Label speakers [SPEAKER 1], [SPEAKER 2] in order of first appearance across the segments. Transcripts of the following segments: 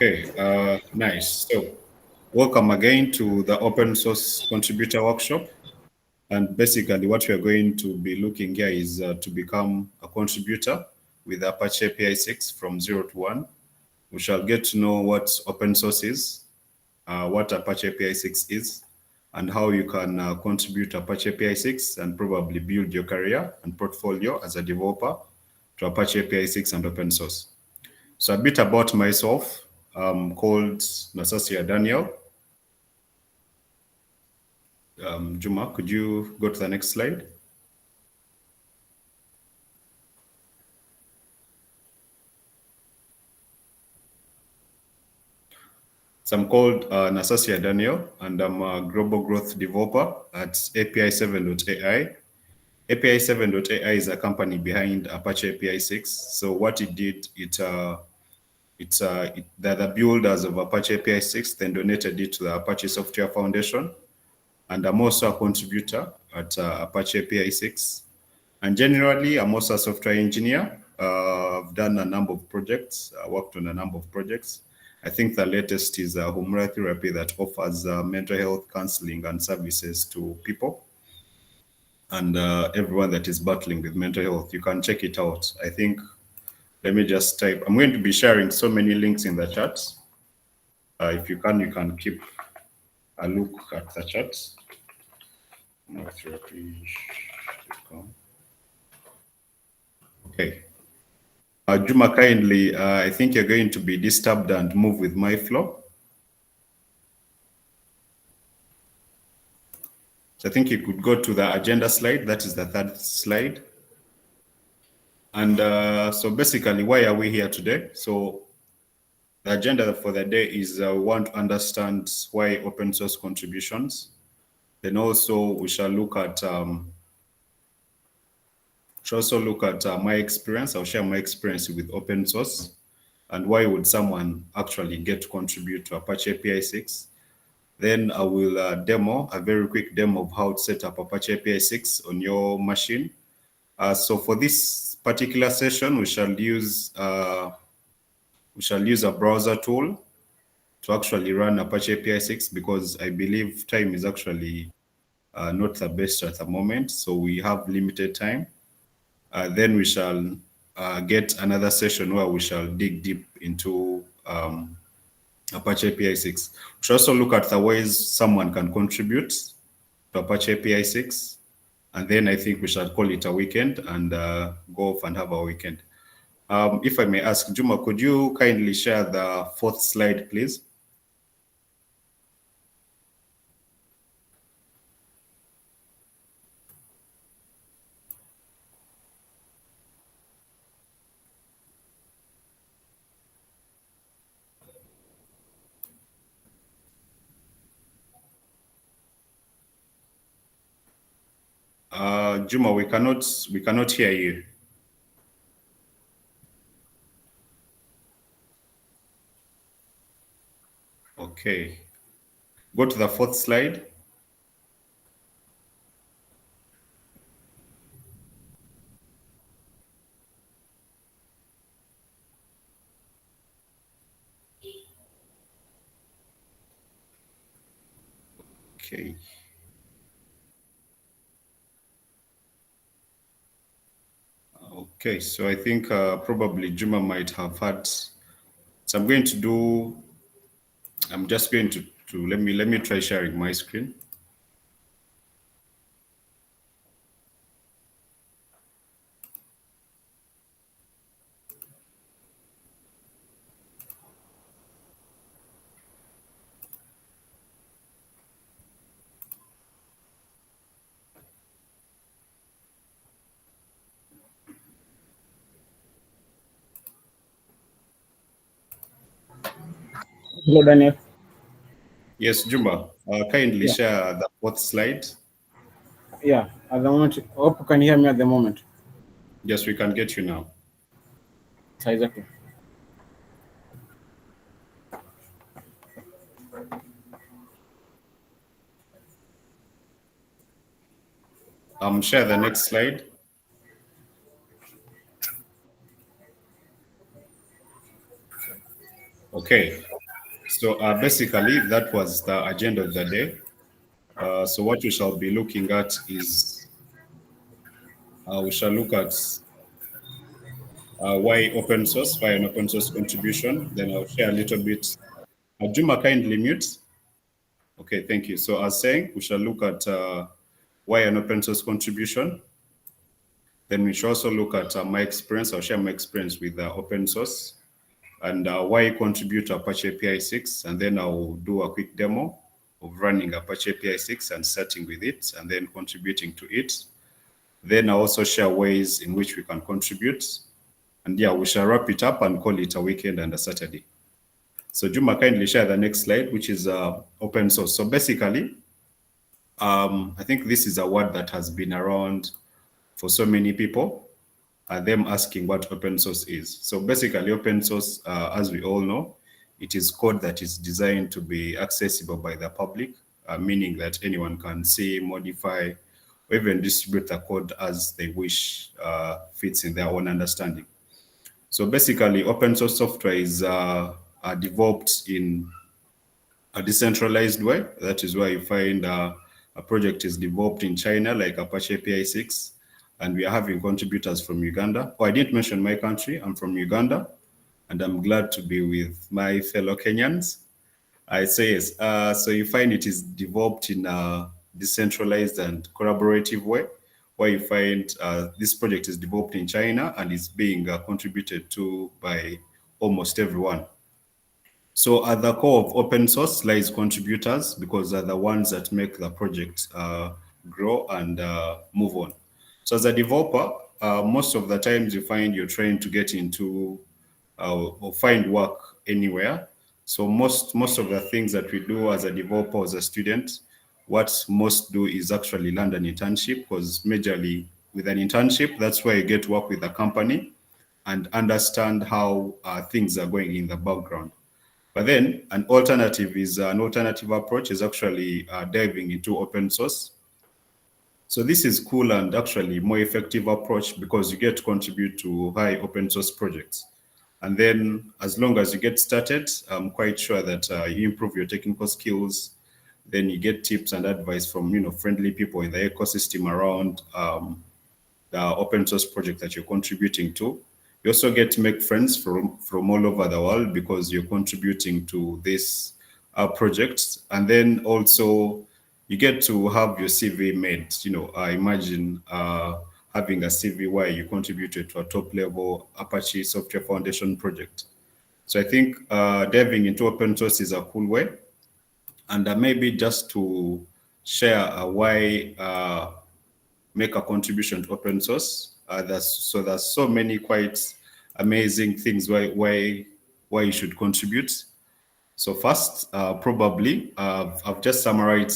[SPEAKER 1] Okay, nice. So, welcome again to the open source contributor workshop. And basically, what we are going to be looking here is to become a contributor with Apache APISIX from 0 to 1. We shall get to know what open source is, what Apache APISIX is, and how you can contribute to Apache APISIX and probably build your career and portfolio as a developer to Apache APISIX and open source. So a bit about myself. I'm called Nasasia Daniel. Juma, could you go to the next slide? So I'm called Nasasia Daniel, and I'm a global growth developer at API7.ai. API7.ai is a company behind Apache APISIX. So what it did, they're the builders of Apache APISIX, then donated it to the Apache Software Foundation. And I'm also a contributor at Apache APISIX. And generally, I'm also a software engineer. I've done a number of projects, worked on a number of projects. I think the latest is Humra Therapy that offers mental health counseling and services to people and everyone that is battling with mental health. You can check it out. I think, let me just type. I'm going to be sharing so many links in the chat. If you can keep a look at the chat. Okay. Juma, kindly, I think you're going to be disturbed and move with my flow. So I think you could go to the agenda slide. That is the third slide. And so basically, why are we here today? So the agenda for the day is we want to understand why open source contributions. Then also we shall look at my experience. I'll share my experience with open source and why would someone actually get to contribute to Apache APISIX. Then I will demo a very quick demo of how to set up Apache APISIX on your machine. So for this particular session, we shall use a browser tool to actually run Apache APISIX because I believe time is actually not the best at the moment. So we have limited time. Then we shall get another session where we shall dig deep into Apache APISIX. We should also look at the ways someone can contribute to Apache APISIX. And then I think we shall call it a weekend and go off and have a weekend. If I may ask, Juma, could you kindly share the fourth slide, please? Juma, we cannot hear you. Okay. Go to the fourth slide. Okay. Okay, so I think probably Juma might have had. So I'm just going to let me try sharing my screen.
[SPEAKER 2] Hello, Daniel.
[SPEAKER 1] Yes, Juma, kindly share the fourth slide.
[SPEAKER 2] Yeah, at the moment, hope you can hear me at the moment.
[SPEAKER 1] Yes, we can get you now.
[SPEAKER 2] Exactly.
[SPEAKER 1] Share the next slide. Okay, So basically, that was the agenda of the day. So what we shall be looking at is we shall look at why open source, why an open source contribution. Then I'll share a little bit. Juma, kindly mute. Okay, thank you. So as saying, we shall look at why an open source contribution. Then we shall also look at my experience. I'll share my experience with open source and why I contribute to Apache APISIX. And then I'll do a quick demo of running Apache APISIX and starting with it and then contributing to it. Then I'll also share ways in which we can contribute. And yeah, we shall wrap it up and call it a weekend and a Saturday. So Juma, kindly share the next slide, which is open source. So basically, I think this is a word that has been around for so many people, them asking what open source is. So basically, open source, as we all know, it is code that is designed to be accessible by the public, meaning that anyone can see, modify, or even distribute the code as they wish, fits in their own understanding. So basically, open source software is developed in a decentralized way. That is why you find a project is developed in China, like Apache APISIX, and we are having contributors from Uganda. Oh, I didn't mention my country. I'm from Uganda, and I'm glad to be with my fellow Kenyans. I say yes. So you find it is developed in a decentralized and collaborative way, where you find this project is developed in China and is being contributed to by almost everyone. So at the core of open source lies contributors, because they're the ones that make the project grow and move on. So as a developer, most of the times you find you're trying to get into or find work anywhere. So most of the things that we do as a developer, as a student, what most do is actually land an internship, because majorly with an internship, that's where you get to work with a company and understand how things are going in the background. But then an alternative approach is actually diving into open source. So this is cool and actually more effective approach, because you get to contribute to high open source projects. And then as long as you get started, I'm quite sure that you improve your technical skills. Then you get tips and advice from friendly people in the ecosystem around the open source project that you're contributing to. You also get to make friends from all over the world, because you're contributing to this project. And then also you get to have your CV made. I imagine having a CV where you contributed to a top level Apache Software Foundation project. So I think diving into open source is a cool way. And maybe just to share why make a contribution to open source. There's so many quite amazing things why you should contribute. So first, probably I've just summarized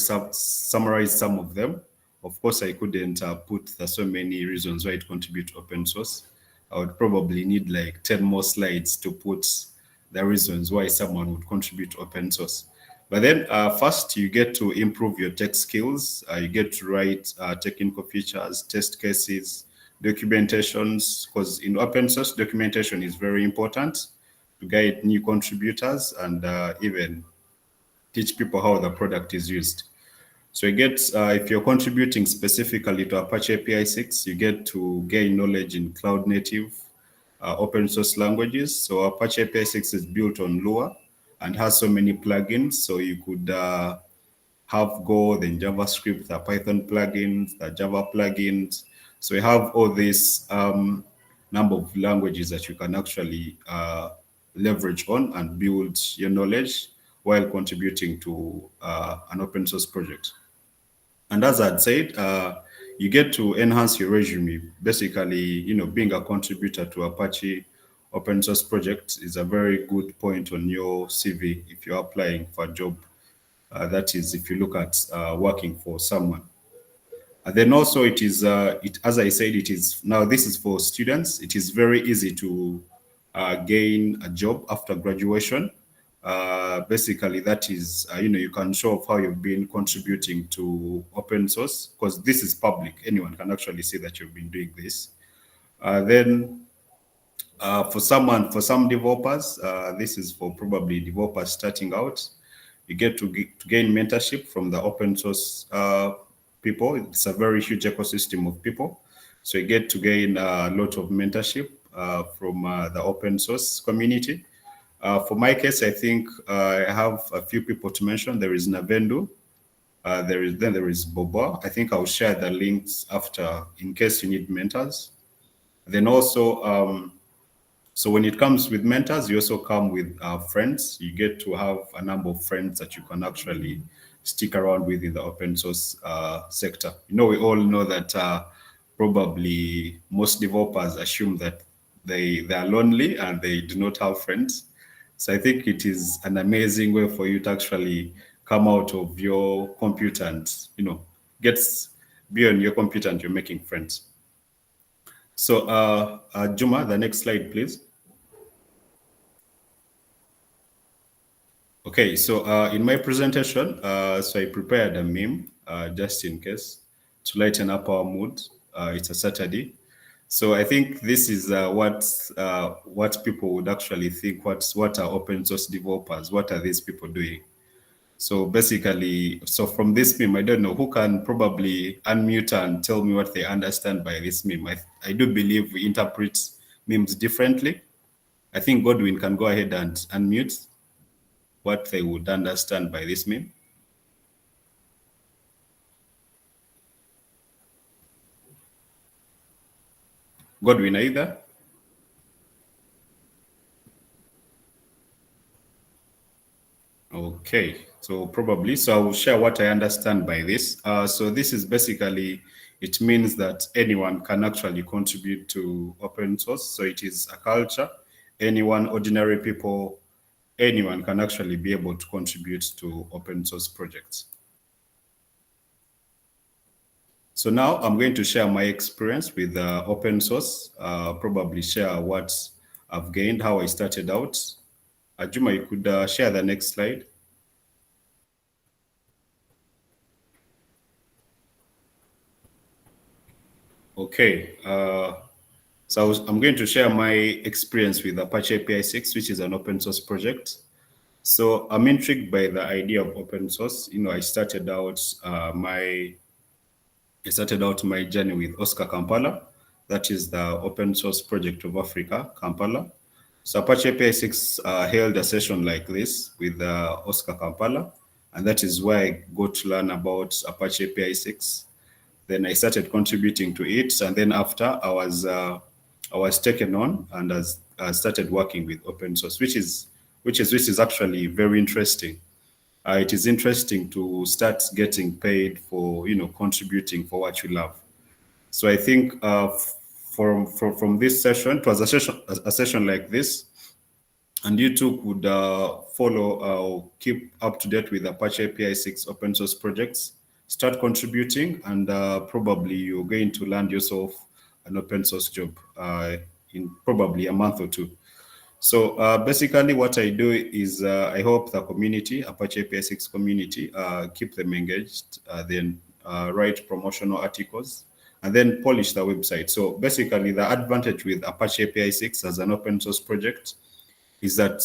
[SPEAKER 1] some of them. Of course, I couldn't put so many reasons why to contribute to open source. I would probably need like 10 more slides to put the reasons why someone would contribute to open source. But then first, you get to improve your tech skills. You get to write technical features, test cases, documentations, because in open source, documentation is very important to guide new contributors and even teach people how the product is used. So you get, if you're contributing specifically to Apache APISIX, you get to gain knowledge in cloud native open source languages. So Apache APISIX is built on Lua and has so many plugins. So you could have Go, then JavaScript, the Python plugins, the Java plugins. So you have all these number of languages that you can actually leverage on and build your knowledge while contributing to an open source project. And as I'd said, you get to enhance your resume. Basically, being a contributor to Apache open source project is a very good point on your CV if you're applying for a job. That is, if you look at working for someone. And then also it is, as I said, it is, now this is for students. It is very easy to gain a job after graduation. Basically, that is, you can show off how you've been contributing to open source, because this is public. Anyone can actually see that you've been doing this. Then For some developers, this is for probably developers starting out. You get to gain mentorship from the open source people. It's a very huge ecosystem of people. So you get to gain a lot of mentorship from the open source community. For my case, I think I have a few people to mention. There is Navendu. There is Bobo. I think I'll share the links after in case you need mentors. Then also, so when it comes with mentors, you also come with friends. You get to have a number of friends that you can actually stick around with in the open source sector. You know, we all know that probably most developers assume that they are lonely and they do not have friends. So I think it is an amazing way for you to actually come out of your computer and, gets be on your computer and you're making friends. So Juma, the next slide, please. Okay, so in my presentation, so I prepared a meme just in case to lighten up our mood. It's a Saturday. So I think this is what people would actually think. What are open source developers? What are these people doing? So basically, so from this meme, I don't know who can probably unmute and tell me what they understand by this meme. I do believe we interpret memes differently. I think Godwin can go ahead and unmute what they would understand by this meme. Godwin, are you there? Okay, so probably, so I will share what I understand by this. So this is basically, it means that anyone can actually contribute to open source. So it is a culture. Anyone, ordinary people, anyone can actually be able to contribute to open source projects. So now I'm going to share my experience with open source, probably share what I've gained, how I started out. Juma, you could share the next slide. Okay, so I'm going to share my experience with Apache APISIX, which is an open source project. So I'm intrigued by the idea of open source. I started out my journey with Oscar Kampala. That is the open source project of Africa, Kampala. So Apache APISIX held a session like this with Oscar Kampala, and that is where I got to learn about Apache APISIX. Then I started contributing to it, and then after I was taken on and I started working with open source, which is actually very interesting. It is interesting to start getting paid for contributing for what you love. So I think from this session, it was a session like this, and you too could follow keep up to date with Apache APISIX open source projects, start contributing, and probably you're going to land yourself an open source job in probably a month or two. So basically what I do is I help the community, Apache APISIX community, keep them engaged, then write promotional articles, and then polish the website. So basically the advantage with Apache APISIX as an open source project is that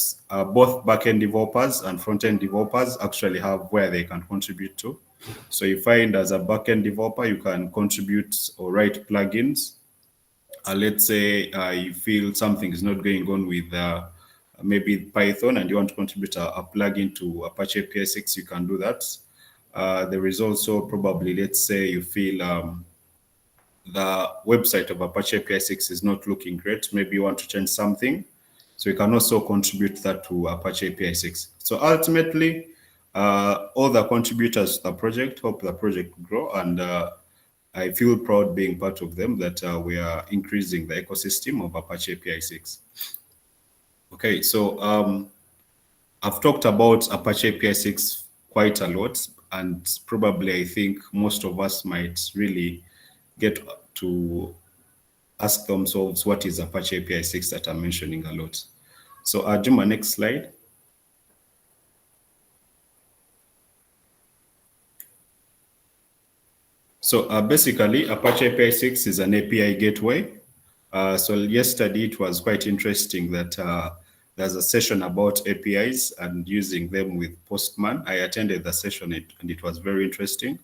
[SPEAKER 1] both backend developers and front-end developers actually have where they can contribute to. So you find as a backend developer, you can contribute or write plugins. Let's say you feel something is not going on with maybe Python and you want to contribute a plugin to Apache APISIX, you can do that. There is also probably, let's say you feel the website of Apache APISIX is not looking great. Maybe you want to change something. So you can also contribute that to Apache APISIX. So ultimately, all the contributors to the project help the project grow, and I feel proud being part of them that we are increasing the ecosystem of Apache APISIX. Okay, so I've talked about Apache APISIX quite a lot, and probably I think most of us might really get to ask themselves what is Apache APISIX that I'm mentioning a lot. So Juma, next slide. So basically, Apache APISIX is an API gateway. So yesterday it was quite interesting that there's a session about APIs and using them with Postman. I attended the session and it was very interesting.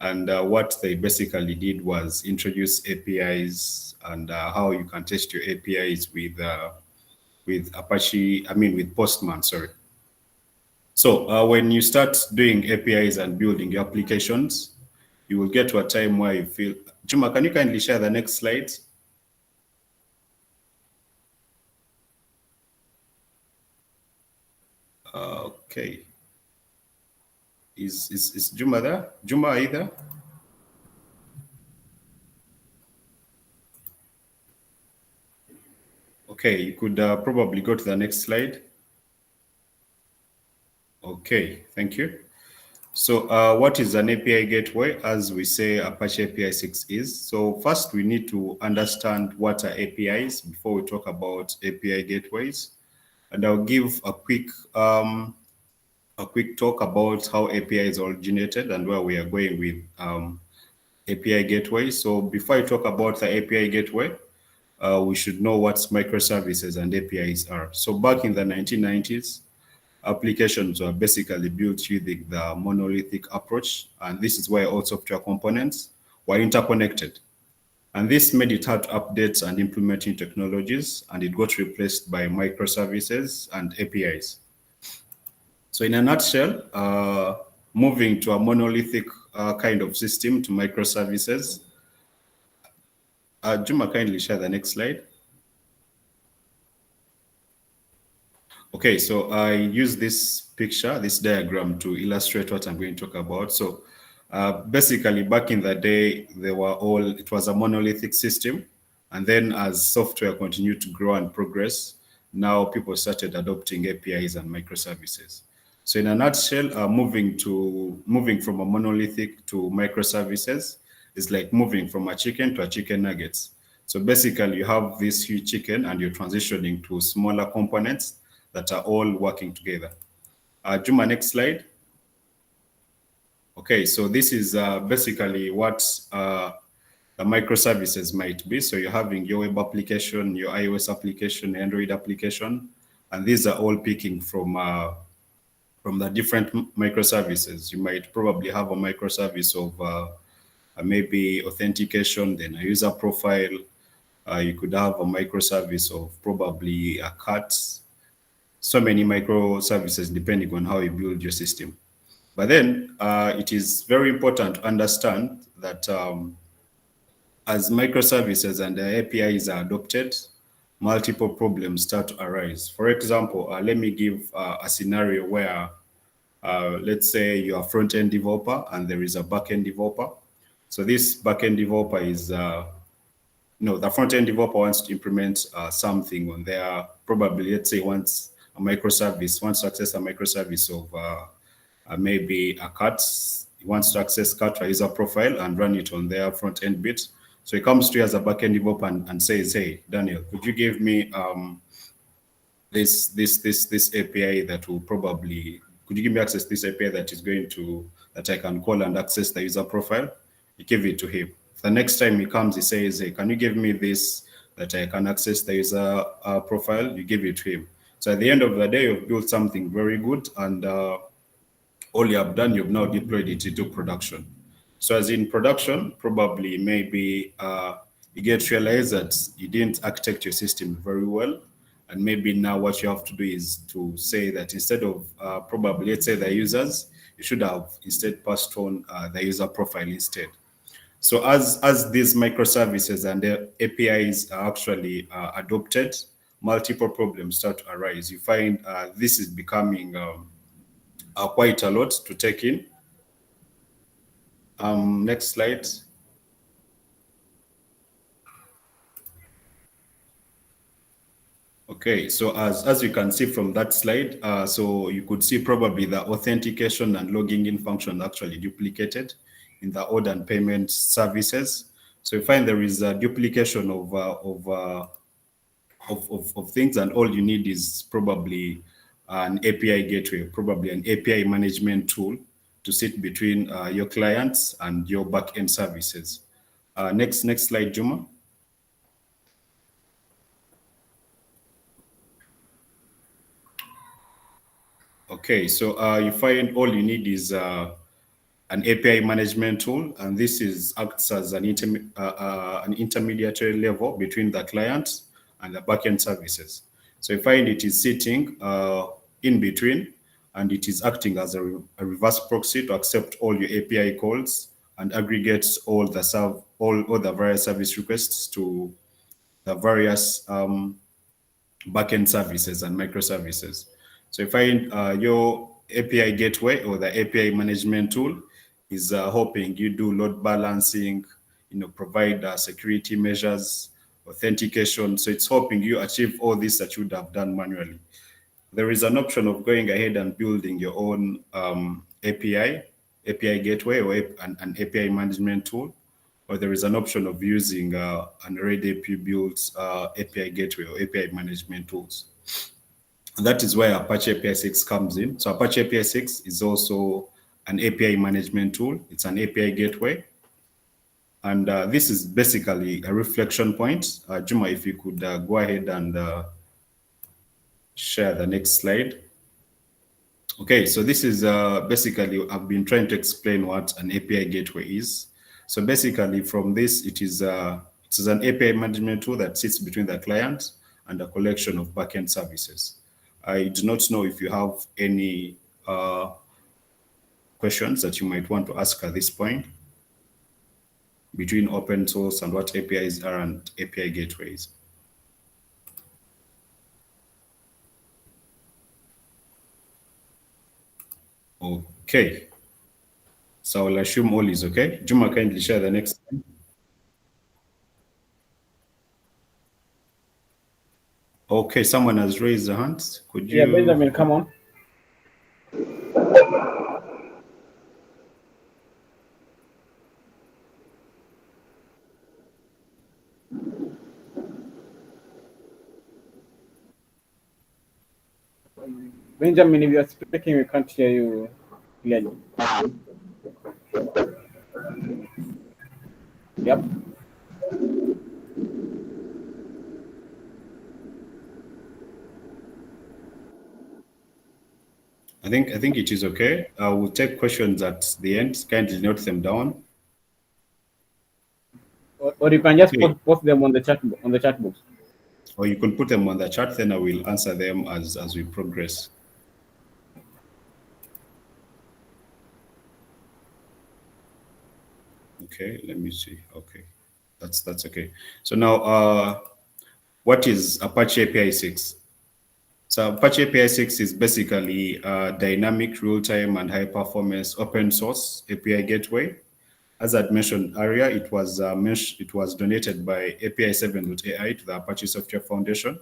[SPEAKER 1] And what they basically did was introduce APIs and how you can test your APIs with Apache, with Postman, sorry. So when you start doing APIs and building your applications, you will get to a time where you feel, Juma, can you kindly share the next slide? Okay. Is Juma there? Juma, are you there? Okay, you could probably go to the next slide. Okay, thank you. So what is an API gateway? As we say, Apache APISIX is. So first we need to understand what are APIs before we talk about API gateways. And I'll give a quick talk about how APIs originated and where we are going with API gateway. So before I talk about the API gateway, we should know what microservices and APIs are. So back in the 1990s, applications were basically built using the monolithic approach, and this is where all software components were interconnected. And this made it hard to update and implement new technologies, and it got replaced by microservices and APIs. So in a nutshell, moving to a monolithic kind of system to microservices. Juma, kindly share the next slide. Okay, so I use this picture, this diagram to illustrate what I'm going to talk about. So basically back in the day, it was a monolithic system. And then as software continued to grow and progress, now people started adopting APIs and microservices. So in a nutshell, moving from a monolithic to microservices is like moving from a chicken to a chicken nuggets. So basically you have this huge chicken and you're transitioning to smaller components that are all working together. Juma, next slide. Okay, so this is basically what the microservices might be. So you're having your web application, your iOS application, Android application, and these are all picking from the different microservices. You might probably have a microservice of maybe authentication, then a user profile. You could have a microservice of probably a cat. So many microservices depending on how you build your system. But then it is very important to understand that as microservices and the APIs are adopted, multiple problems start to arise. For example, let me give a scenario where let's say you're a front-end developer and there is a back-end developer. So this back-end developer is, the front-end developer wants to implement something on their, probably, let's say wants to access a microservice of maybe a cat. He wants to access cat or user profile and run it on their front-end bit. So he comes to you as a back-end developer and says, hey, Daniel, could you give me this API that will probably, could you give me access to this API that I can call and access the user profile? You give it to him. The next time he comes, he says, hey, can you give me this that I can access the user profile? You give it to him. So at the end of the day, you've built something very good, and all you have done, you've now deployed it into production. So as in production, probably maybe you get realized that you didn't architect your system very well. And maybe now what you have to do is to say that instead of probably, let's say the users, you should have instead passed on the user profile instead. So as these microservices and the APIs are actually adopted, multiple problems start to arise. You find this is becoming quite a lot to take in. Next slide. Okay, so as you can see from that slide, so you could see probably the authentication and logging in function actually duplicated in the order and payment services. So you find there is a duplication of things, and all you need is probably an API gateway, probably an API management tool to sit between your clients and your backend services. Next slide, Juma. Okay, so you find all you need is an API management tool, and this is acts as an intermediary level between the client and the backend services. So you find it is sitting in between, and it is acting as a reverse proxy to accept all your API calls and aggregates all the various service requests to the various backend services and microservices. So if your API gateway or the API management tool is helping you do load balancing, provide security measures, authentication. So it's helping you achieve all this that you would have done manually. There is an option of going ahead and building your own API gateway or an API management tool, or there is an option of using an already pre-built API gateway or API management tools. And that is where Apache APISIX comes in. So Apache APISIX is also an API management tool. It's an API gateway. And this is basically a reflection point. Juma, if you could go ahead and share the next slide. Okay, so this is basically, I've been trying to explain what an API gateway is. So basically from this, it is an API management tool that sits between the client and a collection of backend services. I do not know if you have any questions that you might want to ask at this point between open source and what APIs are and API gateways. Okay. So I'll assume all is okay. Juma, kindly share the next slide. Okay, someone has raised their hands. Could you?
[SPEAKER 2] Yeah, Benjamin, come on. Benjamin, if you're speaking, we can't hear you clearly. Yep.
[SPEAKER 1] I think it is okay. We'll take questions at the end. Kindly note them down.
[SPEAKER 2] Or you can just
[SPEAKER 1] Okay.
[SPEAKER 2] post them on the chat box.
[SPEAKER 1] Or you can put them on the chat, then I will answer them as we progress. Okay, let me see. Okay, that's okay. So now, what is Apache APISIX? So Apache APISIX is basically a dynamic, real-time, and high-performance open source API gateway. As I'd mentioned earlier, it was donated by API7.ai to the Apache Software Foundation.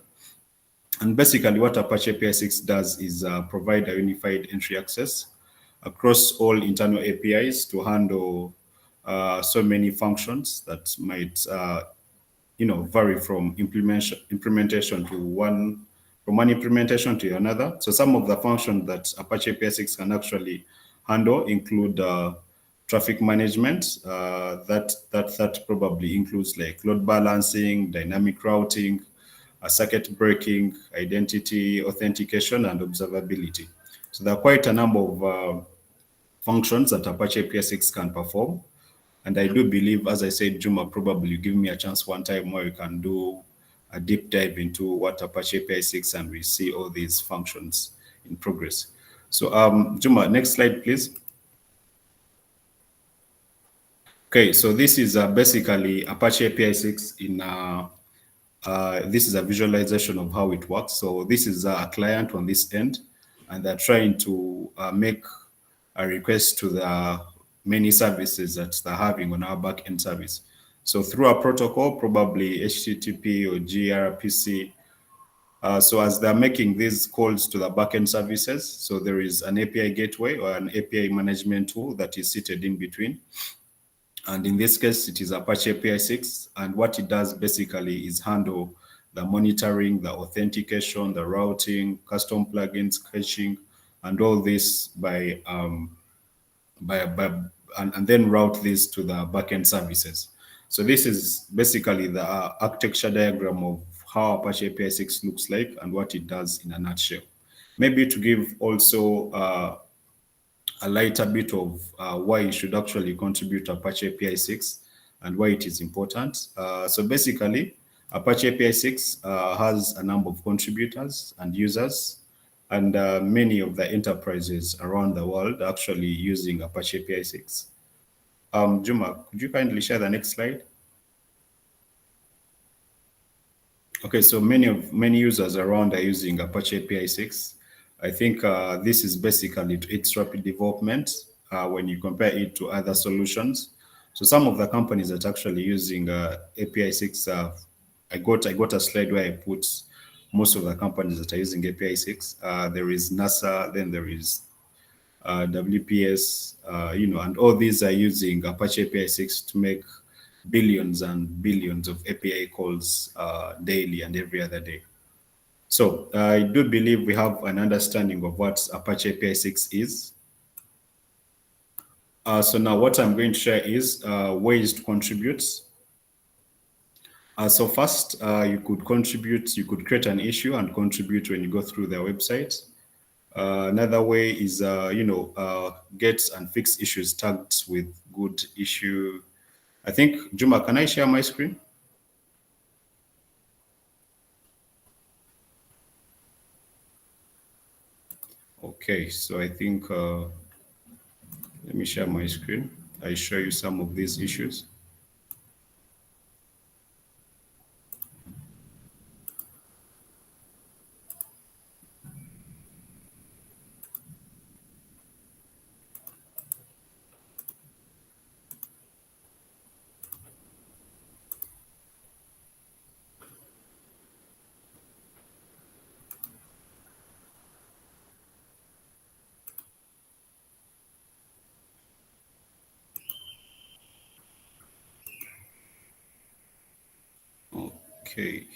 [SPEAKER 1] And basically what Apache APISIX does is provide a unified entry access across all internal APIs to handle so many functions that might vary from implementation to one implementation to another. So some of the functions that Apache APISIX can actually handle include traffic management. That probably includes like load balancing, dynamic routing, circuit breaking, identity authentication, and observability. So there are quite a number of functions that Apache APISIX can perform. And I do believe, as I said, Juma, probably give me a chance one time where we can do a deep dive into what Apache APISIX and we see all these functions in progress. So Juma, next slide, please. Okay, so this is basically Apache APISIX in this is a visualization of how it works. So this is a client on this end, and they're trying to make a request to the many services that they're having on our backend service. So through a protocol, probably HTTP or gRPC. So as they're making these calls to the backend services, so there is an API gateway or an API management tool that is seated in between. And in this case, it is Apache APISIX. And what it does basically is handle the monitoring, the authentication, the routing, custom plugins, caching, and all this and then route this to the backend services. So this is basically the architecture diagram of how Apache APISIX looks like and what it does in a nutshell. maybe to give also a lighter bit of why you should actually contribute to Apache APISIX and why it is important. So basically, Apache APISIX has a number of contributors and users, and many of the enterprises around the world are actually using Apache APISIX. Juma, could you kindly share the next slide? Okay, so many users around are using Apache APISIX. I think this is basically its rapid development when you compare it to other solutions. So some of the companies that are actually using APISIX, I got a slide where I put most of the companies that are using APISIX. There is NASA, then there is WPS, and all these are using Apache APISIX to make billions and billions of API calls daily and every other day. So I do believe we have an understanding of what Apache APISIX is. So now what I'm going to share is ways to contribute. So first, you could contribute, you could create an issue and contribute when you go through their website. Another way is, get and fix issues tagged with good issue. I think, Juma, can I share my screen? Okay, so I think, let me share my screen. I show you some of these issues. Okay.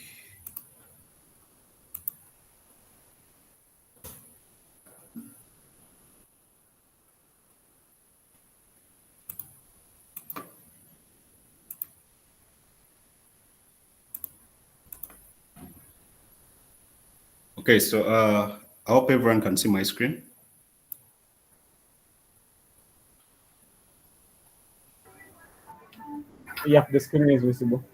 [SPEAKER 1] Okay, so I hope everyone can see my screen.
[SPEAKER 2] Yeah, the screen is visible.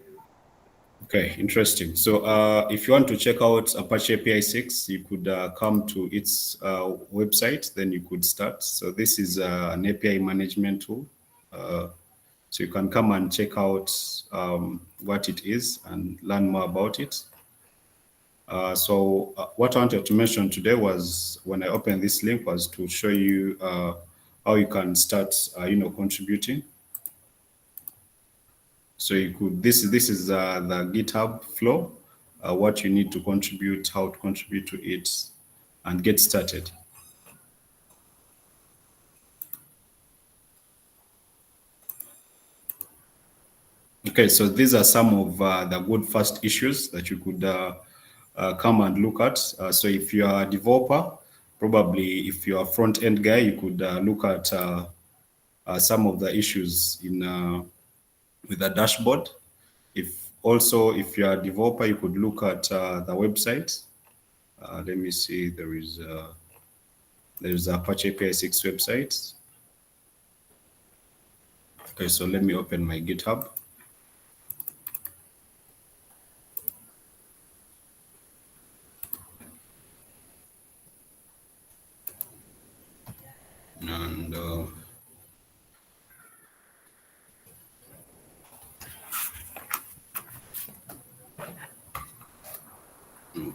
[SPEAKER 1] Okay, interesting. So if you want to check out Apache APISIX, you could come to its website, then you could start. So this is an API management tool. So you can come and check out what it is and learn more about it. So what I wanted to mention today was when I opened this link was to show you how you can start, contributing. So you could, this is the GitHub flow, what you need to contribute, how to contribute to it, and get started. Okay, so these are some of the good first issues that you could come and look at. So if you are a developer, probably if you're a front-end guy, you could look at some of the issues in with the dashboard. If you're a developer, you could look at the website. Let me see, there's Apache APISIX website. Okay, so let me open my GitHub. And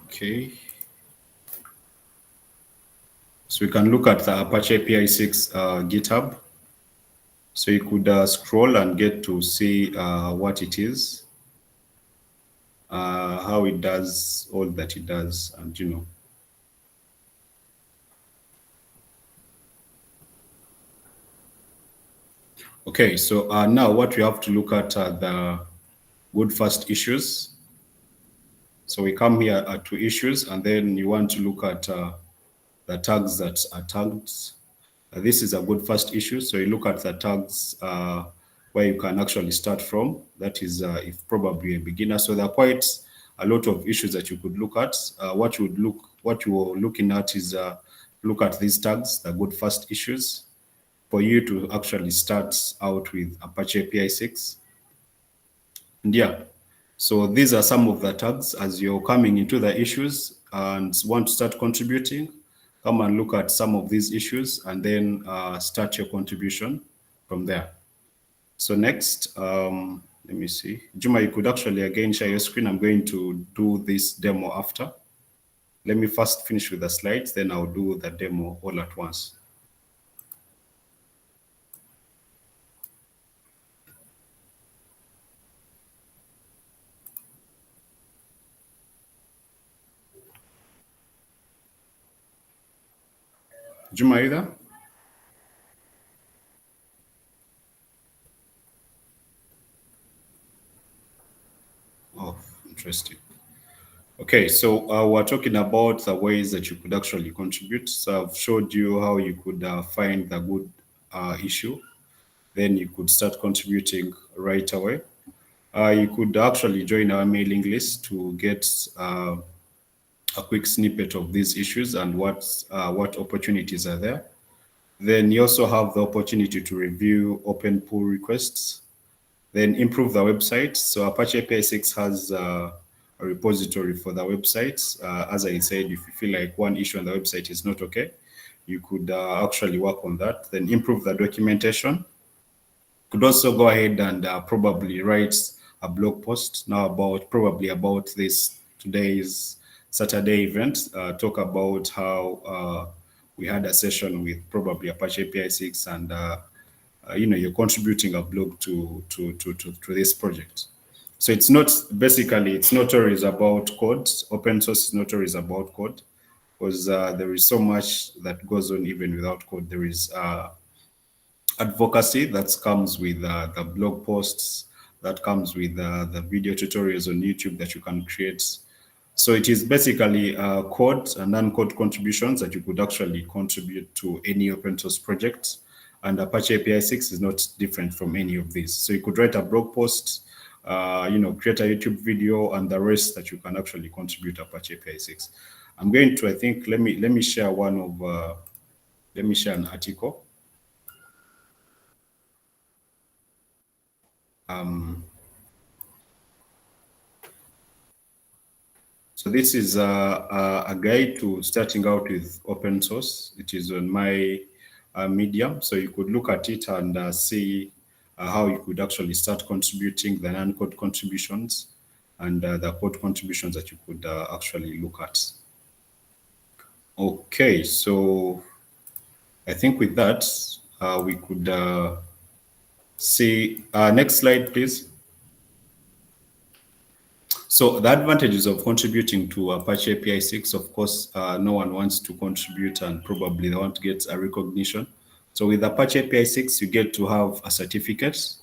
[SPEAKER 1] okay. So we can look at the Apache APISIX GitHub. So you could scroll and get to see what it is, how it does all that it does, and Okay, so now what we have to look at are the good first issues. So we come here to issues, and then you want to look at the tags that are tagged. This is a good first issue. So you look at the tags where you can actually start from. That is if probably a beginner. So they're quite a lot of issues that you could look at. What you are looking at is look at these tags, the good first issues, for you to actually start out with Apache APISIX. And yeah, so these are some of the tags as you're coming into the issues and want to start contributing. Come and look at some of these issues and then start your contribution from there. So next, let me see. Juma, you could actually again share your screen. I'm going to do this demo after. Let me first finish with the slides, then I'll do the demo all at once. Juma, are you there? Oh, interesting. Okay, so we're talking about the ways that you could actually contribute. So I've showed you how you could find the good issue. Then you could start contributing right away. You could actually join our mailing list to get a quick snippet of these issues and what opportunities are there. Then you also have the opportunity to review open pull requests, then improve the website. So Apache APISIX has a repository for the websites. As I said, if you feel like one issue on the website is not okay, you could actually work on that. Then improve the documentation. Could also go ahead and probably write a blog post now about this today's Saturday event. Talk about how we had a session with probably Apache APISIX and you're contributing a blog to this project. So it's not always about code. Open source is not always about code because there is so much that goes on even without code. There is advocacy that comes with the blog posts, that comes with the video tutorials on YouTube that you can create. So it is basically code and non-code contributions that you could actually contribute to any open source project. And Apache APISIX is not different from any of these. So you could write a blog post, create a YouTube video, and the rest that you can actually contribute to Apache APISIX. I'm going to, I think, let me share let me share an article. So this is a guide to starting out with open source. It is on my Medium, so you could look at it and see how you could actually start contributing the non-code contributions and the code contributions that you could actually look at. Okay, so I think with that, we could see, next slide, please. So the advantages of contributing to Apache APISIX, of course, no one wants to contribute and probably they want to get a recognition. So with Apache APISIX, you get to have a certificate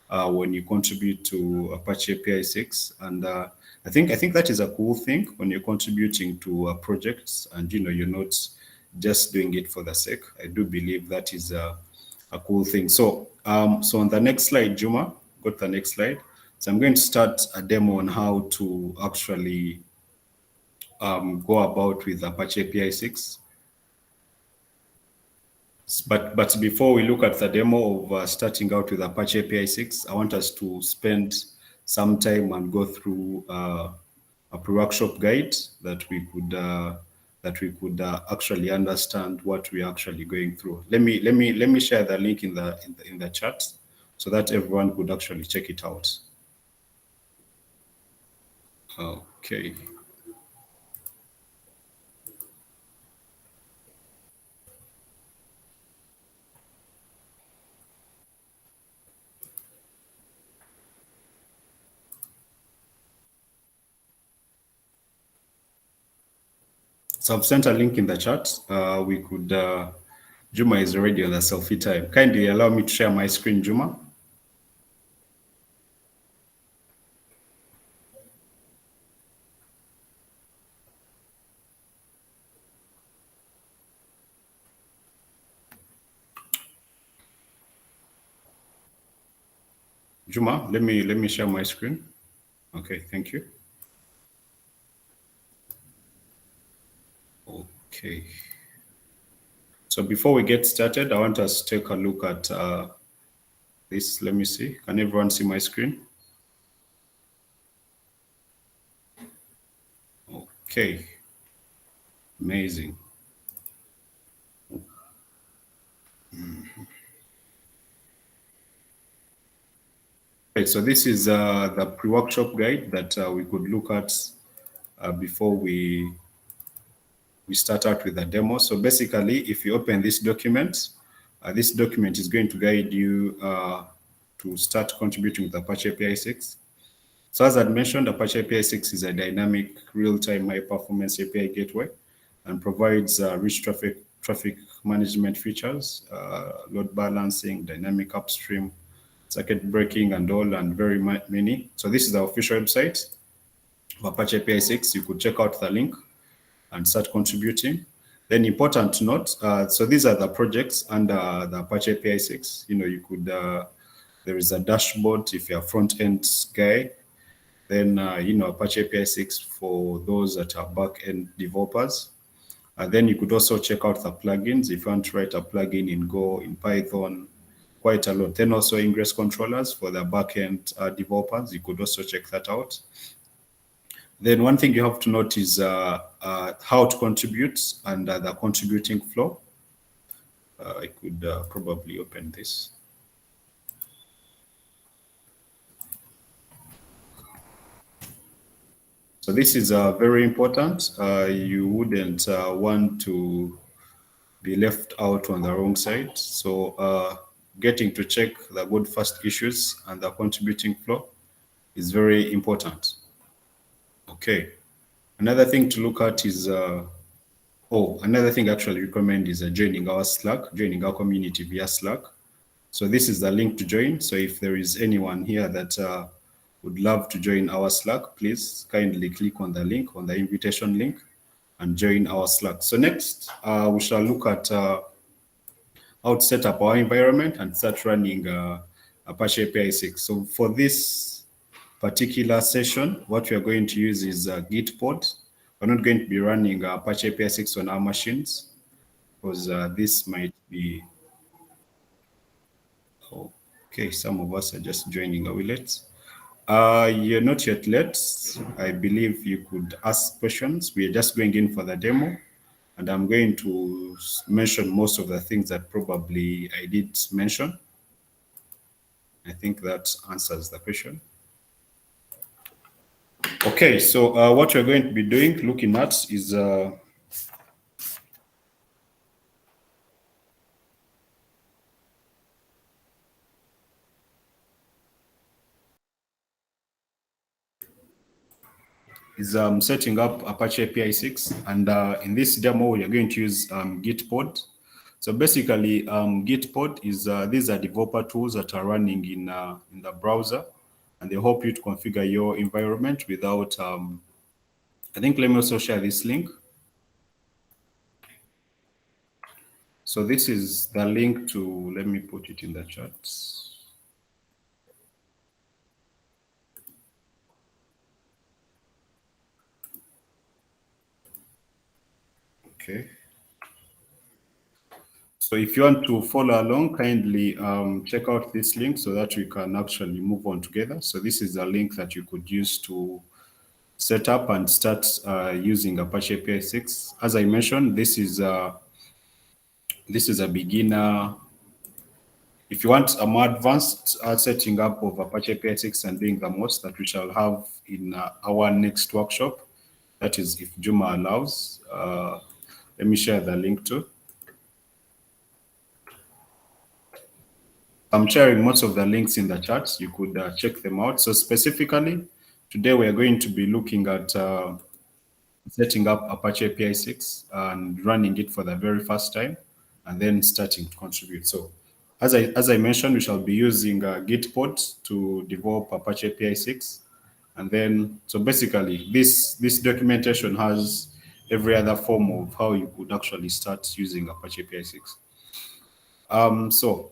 [SPEAKER 1] when you contribute to Apache APISIX. And I think that is a cool thing when you're contributing to projects and, you're not just doing it for the sake. I do believe that is a cool thing. So, so on the next slide, Juma, go to the next slide. So I'm going to start a demo on how to actually go about with Apache APISIX. But before we look at the demo of starting out with Apache APISIX, I want us to spend some time and go through a pre-workshop guide that we could actually understand what we're actually going through. Let me share the link in the chat so that everyone could actually check it out. Okay. So I've sent a link in the chat. We could, Juma is already on the selfie time. Kindly allow me to share my screen, Juma. Juma, let me share my screen. Okay, thank you. Okay. So before we get started, I want us to take a look at this. Let me see. Can everyone see my screen? Okay. Amazing. Okay, so this is the pre-workshop guide that we could look at before we start out with the demo. So basically, if you open this document is going to guide you to start contributing with Apache APISIX. So as I mentioned, Apache APISIX is a dynamic, real-time, high-performance API gateway and provides rich traffic management features, load balancing, dynamic upstream, circuit breaking, and all, and very many. So this is the official website of Apache APISIX. You could check out the link and start contributing. Then important to note, so these are the projects under the Apache APISIX. You could, there is a dashboard if you're a front-end guy. Then, Apache APISIX for those that are back-end developers. Then you could also check out the plugins if you want to write a plugin in Go, in Python, quite a lot. Then also ingress controllers for the back-end developers. You could also check that out. Then one thing you have to note is how to contribute and the contributing flow. I could probably open this. So this is very important. You wouldn't want to be left out on the wrong side. So getting to check the good first issues and the contributing flow is very important. Okay. Another thing to look at is, another thing I actually recommend is joining our Slack, joining our community via Slack. So this is the link to join. So if there is anyone here that would love to join our Slack, please kindly click on the link, on the invitation link, and join our Slack. So next, we shall look at how to set up our environment and start running Apache APISIX. So for this particular session, what we are going to use is Git pod. We're not going to be running Apache APISIX on our machines because this might be... Okay, some of us are just joining a late. You're not yet late. I believe you could ask questions. We are just going in for the demo, and I'm going to mention most of the things that probably I did mention. I think that answers the question. Okay, so what we're going to be doing, looking at is setting up Apache APISIX, and in this demo we are going to use Git pod. So basically, Git pod is these are developer tools that are running in the browser, and they help you to configure your environment without. I think let me also share this link. So this is the link to. Let me put it in the chat. Okay. So if you want to follow along, kindly check out this link so that we can actually move on together. So this is a link that you could use to set up and start using Apache APISIX. As I mentioned, this is a beginner. If you want a more advanced setting up of Apache APISIX and doing the most, that we shall have in our next workshop, that is if Juma allows. Let me share the link too. I'm sharing most of the links in the chat. You could check them out. So specifically, today we are going to be looking at setting up Apache APISIX and running it for the very first time, and then starting to contribute. So as I mentioned, we shall be using Git pod to develop Apache APISIX. And then, so basically, this documentation has every other form of how you could actually start using Apache APISIX. So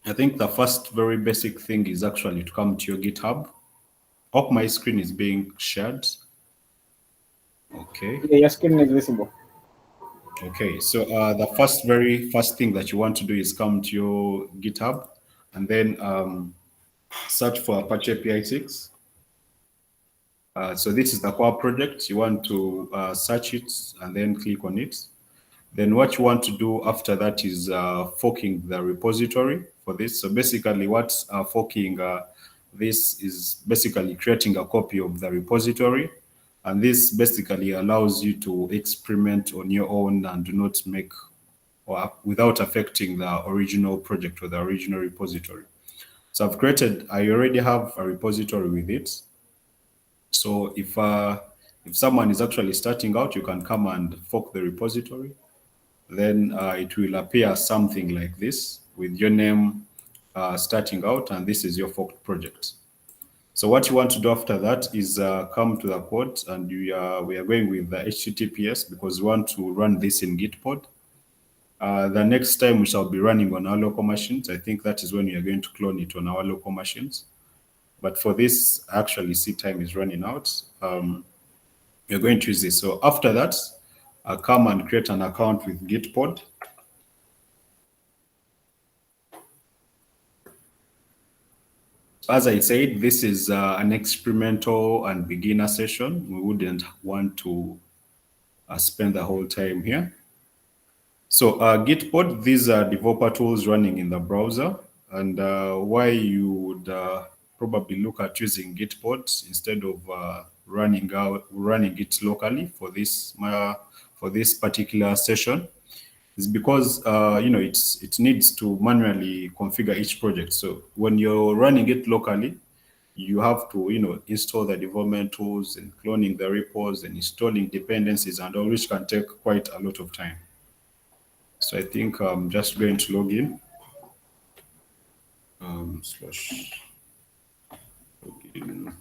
[SPEAKER 1] I think the first very basic thing is actually to come to your GitHub. Hope my screen is being shared. Okay.
[SPEAKER 2] Yeah, your screen is visible.
[SPEAKER 1] Okay, so the very first thing that you want to do is come to your GitHub and then search for Apache APISIX. So this is the core project. You want to search it and then click on it. Then what you want to do after that is forking the repository for this. So basically what forking this is basically creating a copy of the repository. And this basically allows you to experiment on your own and do not make or without affecting the original project or the original repository. So I already have a repository with it. So if someone is actually starting out, you can come and fork the repository. Then it will appear something like this with your name starting out, and this is your forked project. So what you want to do after that is come to the code, and we are going with the HTTPS because we want to run this in Gitpod. The next time we shall be running on our local machines. I think that is when we are going to clone it on our local machines. But for this, actually, C time is running out. We're going to use this. So after that, I'll come and create an account with Gitpod. As I said, this is an experimental and beginner session. We wouldn't want to spend the whole time here. So Gitpod, these are developer tools running in the browser. And why you would probably look at using Gitpod instead of running it locally for this particular session is because it needs to manually configure each project. So when you're running it locally, you have to install the development tools and cloning the repos and installing dependencies and all, which can take quite a lot of time. So I think I'm just going to log in. Slash login.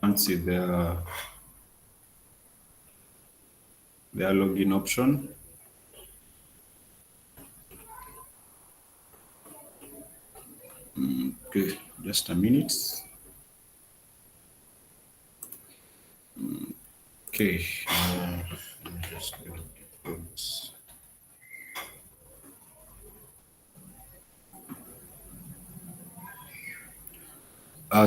[SPEAKER 1] And see their login option. Okay, just a minute. Okay, let me just get it.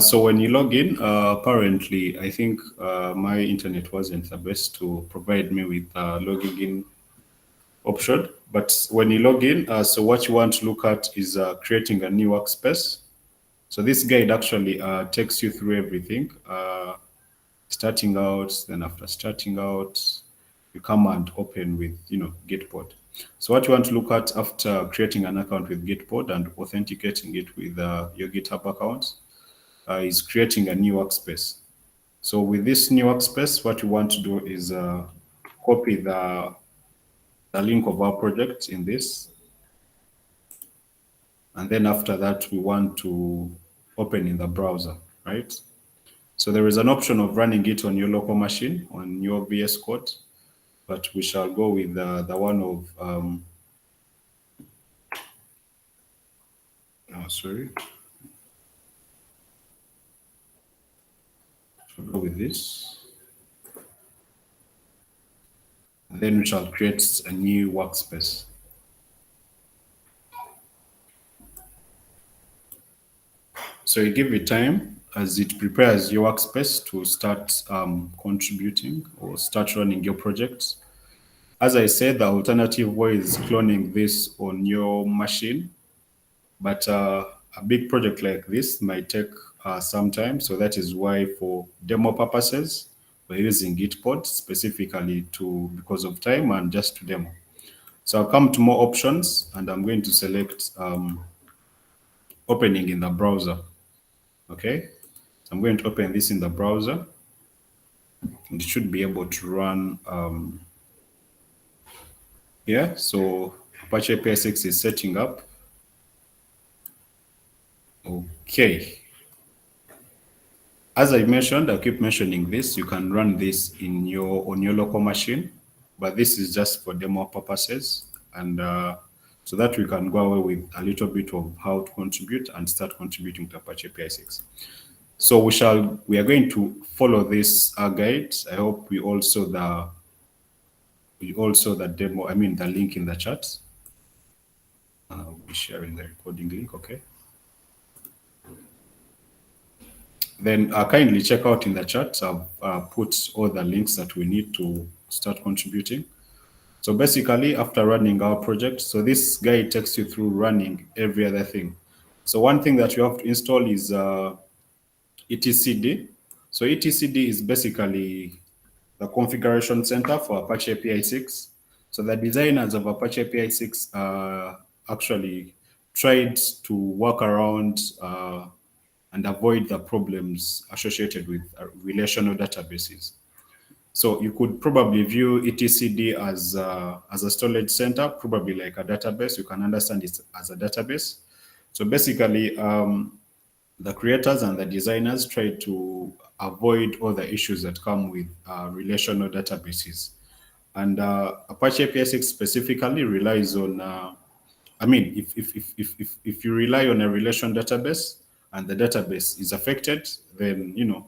[SPEAKER 1] So when you log in, apparently, I think my internet wasn't the best to provide me with logging in option. But when you log in, so what you want to look at is creating a new workspace. So this guide actually takes you through everything, starting out. Then after starting out, you come and open with Gitpod. So what you want to look at after creating an account with Gitpod and authenticating it with your GitHub account is creating a new workspace. So with this new workspace, what you want to do is copy the link of our project in this. And then after that, we want to open in the browser, right? So there is an option of running it on your local machine, on your VS Code, but we shall go with the one of, sorry. So go with this. And then we shall create a new workspace. So you give it time as it prepares your workspace to start contributing or start running your projects. As I said, the alternative way is cloning this on your machine, but a big project like this might take some time. So that is why for demo purposes, we're using Gitpod specifically because of time and just to demo. So I'll come to more options and I'm going to select opening in the browser. Okay, so I'm going to open this in the browser. And it should be able to run here. So Apache APISIX is setting up. Okay. As I mentioned, I'll keep mentioning this. You can run this on your local machine, but this is just for demo purposes. And so that we can go away with a little bit of how to contribute and start contributing to Apache APISIX. So we are going to follow this guide. I hope we also the demo, I mean the link in the chat. I'll be sharing the recording link, okay? Then kindly check out in the chat. I've put all the links that we need to start contributing. So basically, after running our project, so this guide takes you through running every other thing. So one thing that you have to install is etcd. So etcd is basically the configuration center for Apache APISIX. So the designers of Apache APISIX actually tried to work around and avoid the problems associated with relational databases. So you could probably view etcd as a storage center, probably like a database. You can understand it as a database. So basically, the creators and the designers try to avoid all the issues that come with relational databases. And Apache APISIX specifically relies on, I mean, if you rely on a relation database and the database is affected, then, you know,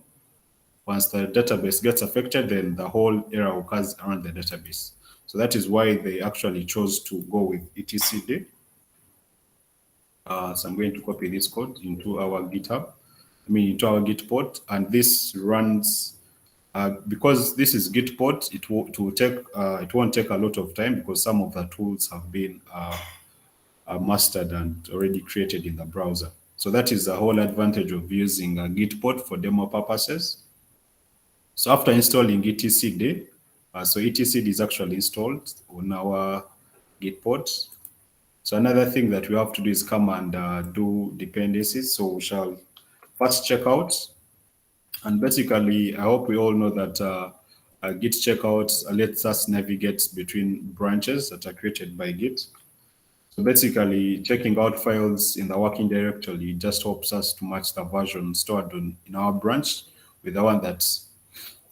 [SPEAKER 1] once the database gets affected, then the whole error occurs around the database. So that is why they actually chose to go with etcd. So I'm going to copy this code into our GitHub, into our Gitpod, and this runs, because this is Gitpod, it won't take a lot of time because some of the tools have been mastered and already created in the browser. So that is the whole advantage of using Gitpod for demo purposes. So after installing etcd, so etcd is actually installed on our Gitpod. So another thing that we have to do is come and do dependencies. So we shall first check out. And basically, I hope we all know that Git checkout lets us navigate between branches that are created by Git. So basically, checking out files in the working directory just helps us to match the version stored in our branch with the one that's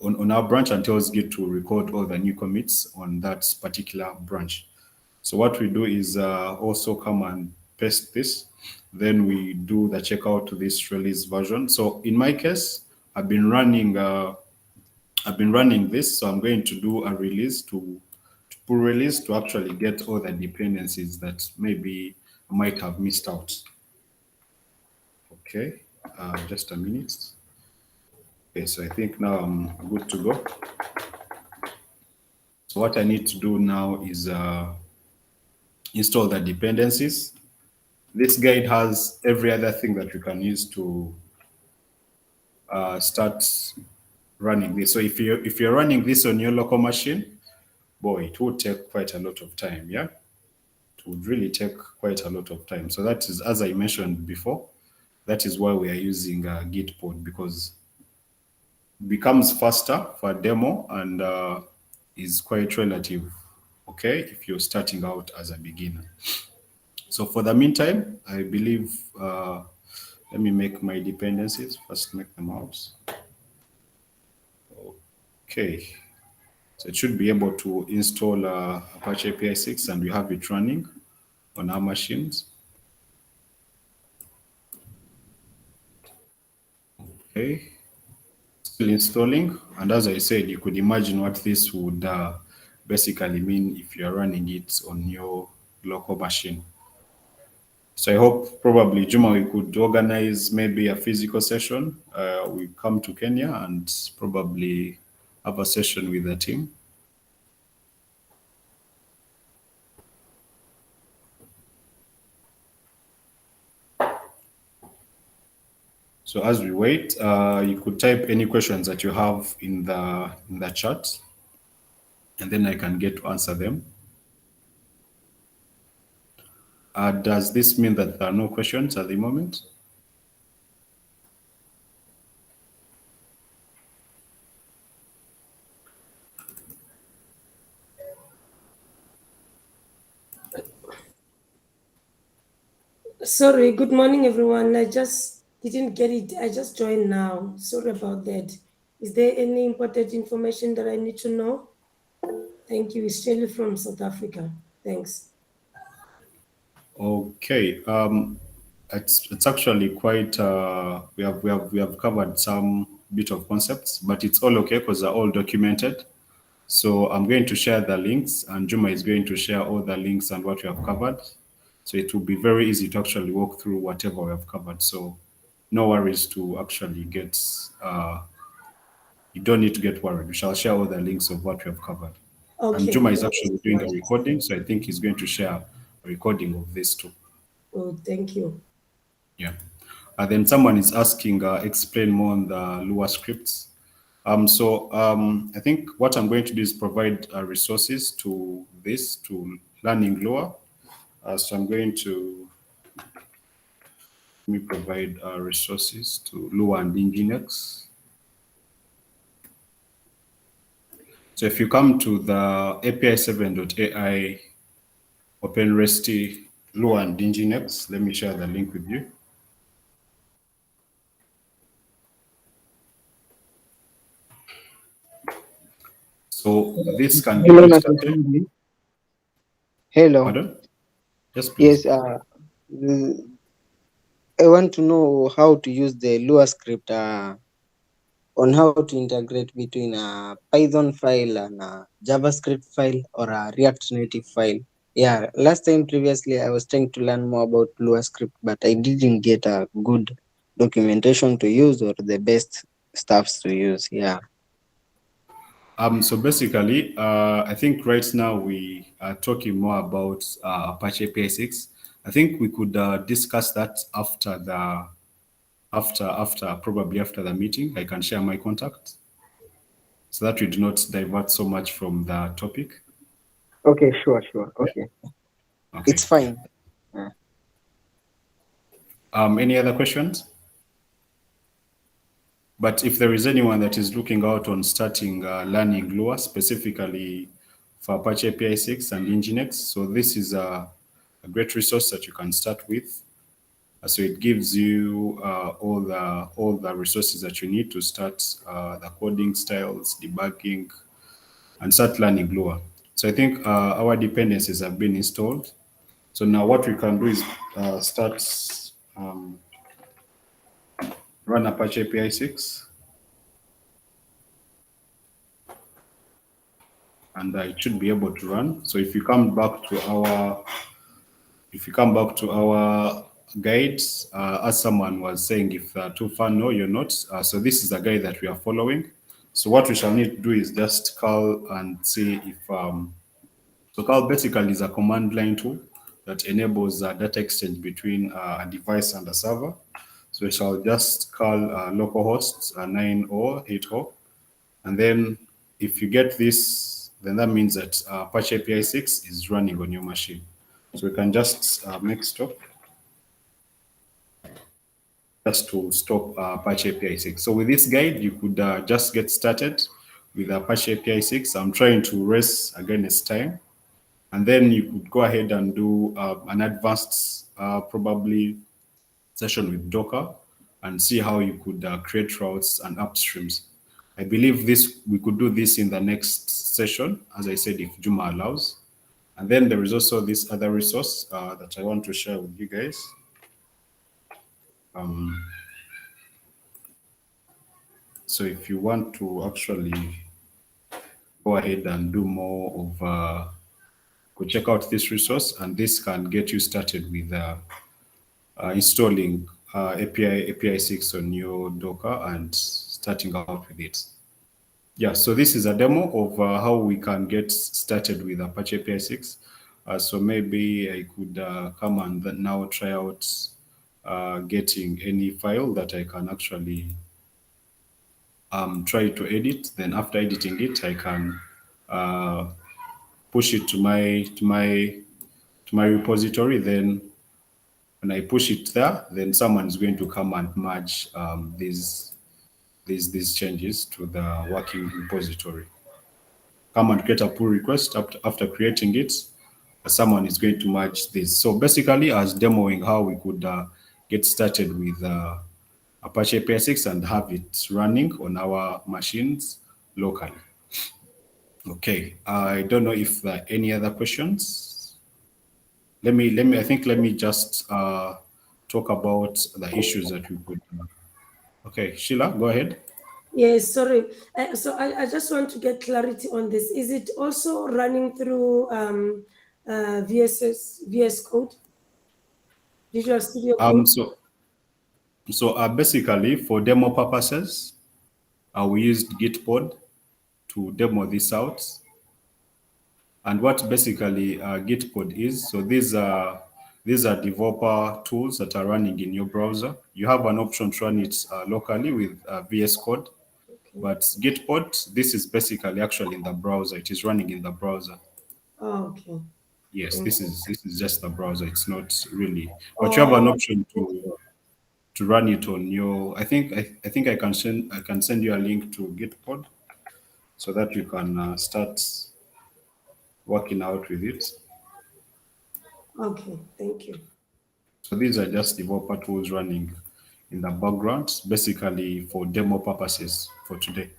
[SPEAKER 1] on our branch and tells Git to record all the new commits on that particular branch. So what we do is also come and paste this. Then we do the checkout to this release version. So in my case, I've been running this. So I'm going to do a release to pull release to actually get all the dependencies that maybe I might have missed out. Okay, just a minute. Okay, so I think now I'm good to go. So what I need to do now is install the dependencies. This guide has every other thing that you can use to start running this. So if you're running this on your local machine, boy, it would take quite a lot of time. Yeah, it would really take quite a lot of time. So that is, as I mentioned before, that is why we are using Gitpod, because it becomes faster for demo and is quite relative. Okay, if you're starting out as a beginner. So for the meantime, I believe, let me make my dependencies, first make them out. Okay, so it should be able to install Apache APISIX and we have it running on our machines. Okay, still installing. And as I said, you could imagine what this would basically mean if you're running it on your local machine. So I hope probably, Juma, we could organize maybe a physical session. We come to Kenya and probably have a session with the team. So as we wait, you could type any questions that you have in the chat, and then I can get to answer them. Does this mean that there are no questions at the moment?
[SPEAKER 3] Sorry, good morning, everyone. I just didn't get it. I just joined now. Sorry about that. Is there any important information that I need to know? Thank you. It's Shirley from South Africa. Thanks.
[SPEAKER 1] Okay. It's actually quite we have covered some bit of concepts, but it's all okay because they're all documented. So I'm going to share the links, and Juma is going to share all the links and what we have covered. So it will be very easy to actually walk through whatever we have covered. So no worries to actually get. You don't need to get worried. We shall share all the links of what we have covered. And
[SPEAKER 3] Okay,
[SPEAKER 1] Juma is
[SPEAKER 3] thank you
[SPEAKER 1] actually
[SPEAKER 3] so
[SPEAKER 1] doing
[SPEAKER 3] much.
[SPEAKER 1] a recording, so I think he's going to share a recording of this too.
[SPEAKER 3] Oh, thank you.
[SPEAKER 1] Yeah. Then someone is asking, explain more on the Lua scripts. I think what I'm going to do is provide resources to this, to learning Lua. So I'm going to let me provide resources to Lua and Nginx. So if you come to the API7.ai OpenResty Lua and Nginx, let me share the link with you. So this can get
[SPEAKER 2] Hello,
[SPEAKER 1] you
[SPEAKER 2] Nathan.
[SPEAKER 1] started.
[SPEAKER 2] Hello.
[SPEAKER 1] Pardon? Yes, please.
[SPEAKER 2] Yes, I want to know how to use the Lua script on how to integrate between a Python file and a JavaScript file or a React Native file. Yeah, last time previously I was trying to learn more about Lua script, but I didn't get a good documentation to use or the best stuffs to use. Yeah.
[SPEAKER 1] So basically, I think right now we are talking more about Apache APISX. I think we could discuss that after the probably after the meeting. I can share my contact so that we do not divert so much from the topic.
[SPEAKER 2] Okay, sure. Okay.
[SPEAKER 1] Okay.
[SPEAKER 2] It's fine. Yeah.
[SPEAKER 1] Any other questions? But if there is anyone that is looking out on starting learning Lua, specifically for Apache APISX and Nginx, so this is a great resource that you can start with. So it gives you all the resources that you need to start the coding styles, debugging, and start learning Lua. So I think our dependencies have been installed. So now what we can do is start run Apache APISX, and it should be able to run. So if you come back to our guides, as someone was saying, if too far, no, you're not. So this is the guide that we are following. So what we shall need to do is just call and see if so call basically is a command line tool that enables data exchange between a device and a server. So we shall just call localhost 9080, and then if you get this, then that means that Apache APISX is running on your machine. So we can just make stop just to stop Apache APISX. So with this guide, you could just get started with Apache APISX. I'm trying to race against time. And then you could go ahead and do an advanced probably session with Docker and see how you could create routes and upstreams. I believe we could do this in the next session, as I said, if Juma allows. And then there is also this other resource that I want to share with you guys. So if you want to actually go ahead and do more of, go check out this resource, and this can get you started with installing APISX on your Docker and starting out with it. Yeah, so this is a demo of how we can get started with Apache APISX. So maybe I could come and now try out getting any file that I can actually try to edit. Then after editing it, I can push it to my repository. Then when I push it there, then someone is going to come and merge these changes to the working repository. Come and create a pull request. After creating it, someone is going to merge this. So basically, as demoing how we could get started with Apache APISX and have it running on our machines locally. Okay, I don't know if there are any other questions. let me just talk about the issues that we could. Okay, Sheila, go ahead.
[SPEAKER 3] Yes, sorry. So I just want to get clarity on this. Is it also running through VS Code, Visual Studio Code?
[SPEAKER 1] So basically for demo purposes, we used Gitpod to demo this out. And what basically Gitpod is, so these are developer tools that are running in your browser. You have an option to run it locally with VS Code,
[SPEAKER 3] Okay.
[SPEAKER 1] but Gitpod, this is basically actually in the browser. It is running in the browser.
[SPEAKER 3] Oh, okay.
[SPEAKER 1] Yes,
[SPEAKER 3] Thank
[SPEAKER 1] this is just the browser. It's not really, but you have an
[SPEAKER 3] Oh,
[SPEAKER 1] option to run it on your. I think I can send you a link to Gitpod so that you can start working out with it.
[SPEAKER 3] okay. Thank you.
[SPEAKER 1] So these are just developer tools running in the background, basically for demo purposes for today.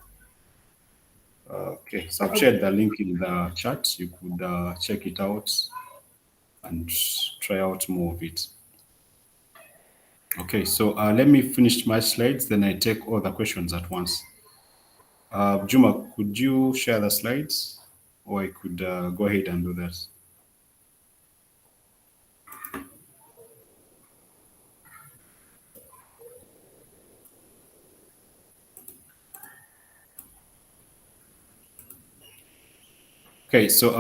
[SPEAKER 1] Okay, so I've shared the link in the chat. You could check it out and try out more of it. Okay, so let me finish my slides, then I take all the questions at once. Juma, could you share the slides, or I could go ahead and do that? Okay, so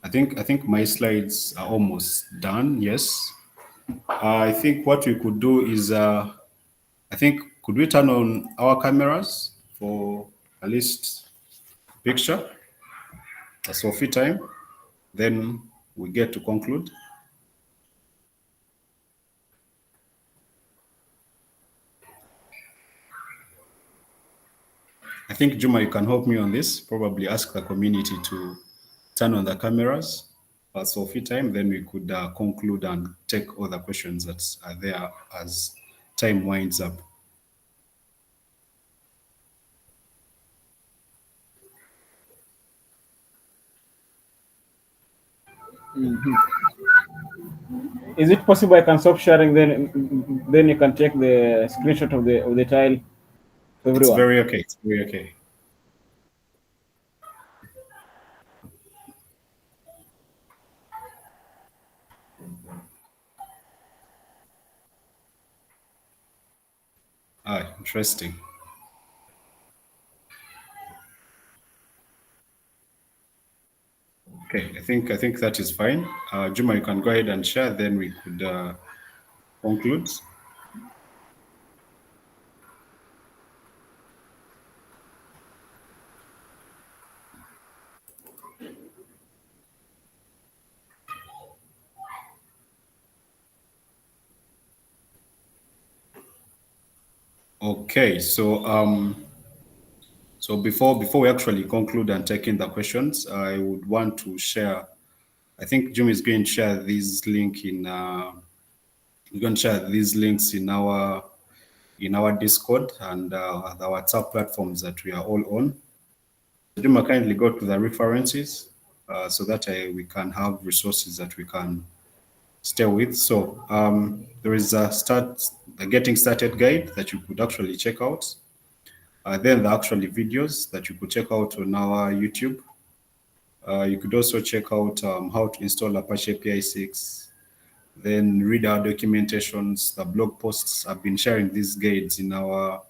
[SPEAKER 1] I think my slides are almost done. Yes, I think what we could do is I think could we turn on our cameras for at least picture a selfie time, then we get to conclude. I think Juma, you can help me on this. Probably ask the community to turn on the cameras for selfie time, then we could conclude and take all the questions that are there as time winds up.
[SPEAKER 4] Is it possible I can stop sharing? Then you can take the screenshot of the tile for
[SPEAKER 1] It's
[SPEAKER 4] everyone.
[SPEAKER 1] very okay. It's very okay. Interesting. Okay, I think that is fine. Juma, you can go ahead and share, then we could conclude. Okay, so before we actually conclude and take in the questions, I would want to share. I think Jim is going to share this link in. We're going to share these links in our Discord and the WhatsApp platforms that we are all on. Jim, kindly go to the references so that we can have resources that we can stay with. So there is the getting started guide that you could actually check out. Then the actually videos that you could check out on our YouTube. You could also check out how to install Apache APISIX, then read our documentations, the blog posts. I've been sharing these guides in our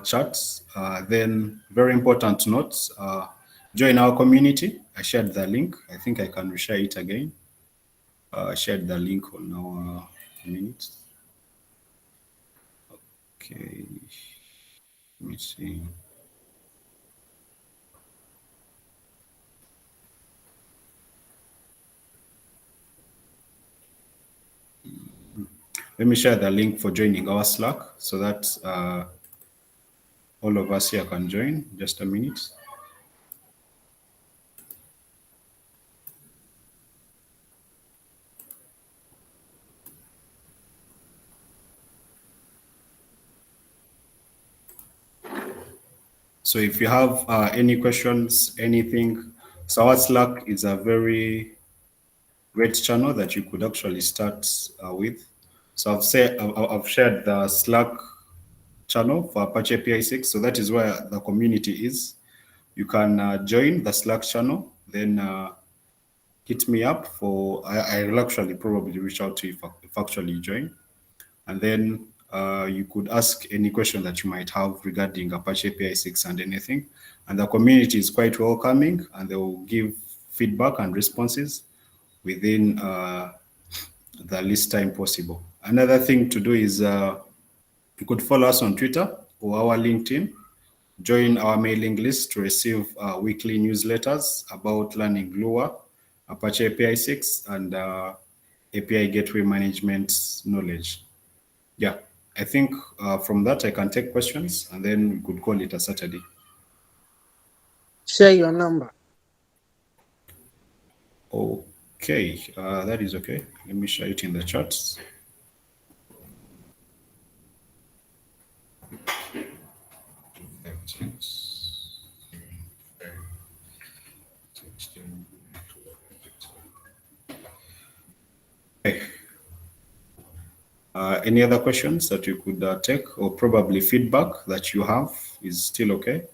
[SPEAKER 1] chats. Then very important notes, join our community. I shared the link. I think I can reshare it again. I shared the link on our community. Okay, let me see. Let me share the link for joining our Slack so that all of us here can join. Just a minute. So if you have any questions, anything, so our Slack is a very great channel that you could actually start with. So I've shared the Slack channel for Apache APISIX. So that is where the community is. You can join the Slack channel, then hit me up for, I will actually probably reach out to you if actually you join. And then you could ask any question that you might have regarding Apache APISIX and anything. And the community is quite welcoming, and they will give feedback and responses within the least time possible. Another thing to do is you could follow us on Twitter or our LinkedIn. Join our mailing list to receive weekly newsletters about learning Lua, Apache APISIX, and API gateway management knowledge. Yeah, I think from that I can take questions, and then we could call it a Saturday.
[SPEAKER 2] Share your number.
[SPEAKER 1] Okay, that is okay. Let me share it in the chats. Okay. Any other questions that you could take, or probably feedback that you have is still okay?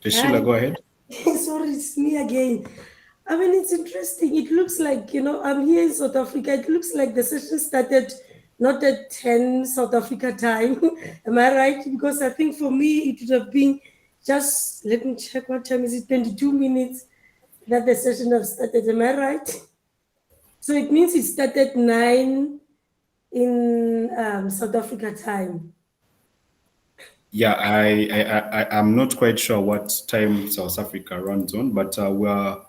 [SPEAKER 1] Sheila, go ahead.
[SPEAKER 3] Sorry, it's me again. I mean, it's interesting. It looks like, I'm here in South Africa. It looks like the session started not at 10 South Africa time. Am I right? Because I think for me, it would have been just, let me check what time is it, 22 minutes that the session have started. Am I right? So it means it started 9 in South Africa time.
[SPEAKER 1] Yeah, I'm not quite sure what time South Africa runs on, but we're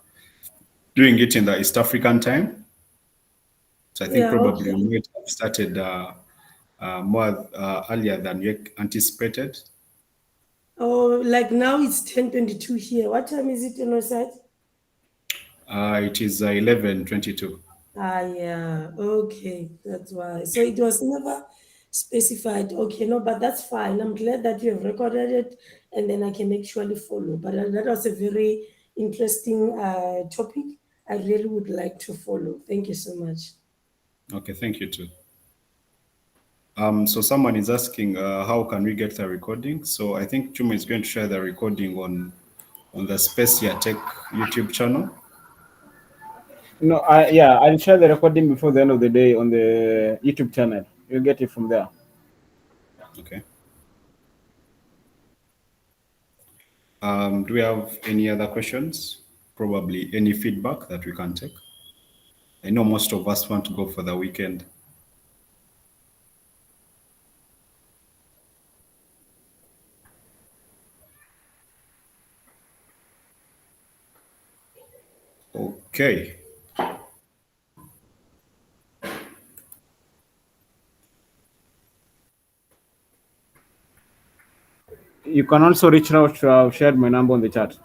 [SPEAKER 1] doing it in the East African time. So I think probably we might have started more earlier than you anticipated.
[SPEAKER 3] Oh, like now it's 10:22 here. What time is it on your side?
[SPEAKER 1] It is 11:22.
[SPEAKER 3] Yeah, okay, that's why. So it was never specified. Okay, no, but that's fine. I'm glad that you have recorded it, and then I can actually follow. But that was a very interesting topic. I really would like to follow. Thank you so much.
[SPEAKER 1] Okay, thank you too. So someone is asking, how can we get the recording? So I think Chuma is going to share the recording on the Spacia Tech YouTube channel.
[SPEAKER 4] No, I'll share the recording before the end of the day on the YouTube channel. You'll get it from there.
[SPEAKER 1] Okay. Do we have any other questions? Probably any feedback that we can take? I know most of us want to go for the weekend. Okay.
[SPEAKER 4] You can also reach out to, I've shared my number on the chat.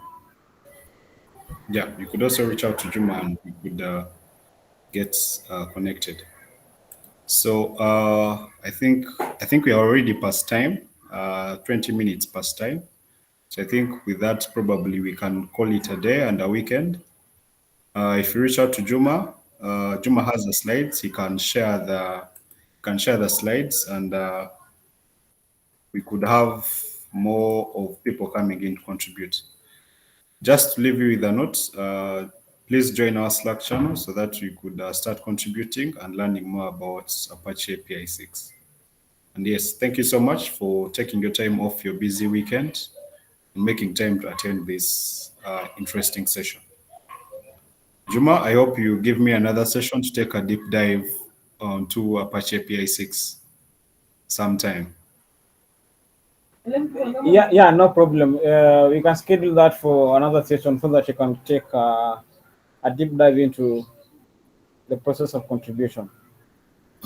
[SPEAKER 1] Yeah, you could also reach out to Juma and we could get connected. So I think we are already past time, 20 minutes past time. So I think with that, probably we can call it a day and a weekend. If you reach out to Juma, Juma has the slides. He can share the slides, and we could have more of people coming in to contribute. Just to leave you with a note, please join our Slack channel so that you could start contributing and learning more about Apache APISIX. And yes, thank you so much for taking your time off your busy weekend and making time to attend this interesting session. Juma, I hope you give me another session to take a deep dive onto Apache APISIX sometime.
[SPEAKER 4] Yeah, no problem. We can schedule that for another session so that you can take a deep dive into the process of contribution.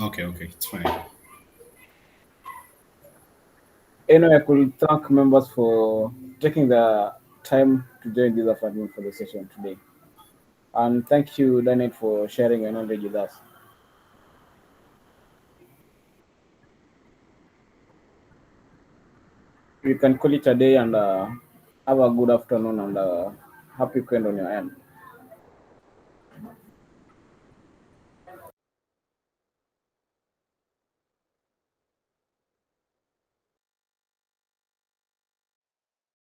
[SPEAKER 1] Okay, it's fine.
[SPEAKER 4] Anyway, I could thank members for taking the time to join this afternoon for the session today. And thank you, Daniel, for sharing your knowledge with us. We can call it a day and have a good afternoon and happy weekend on your end.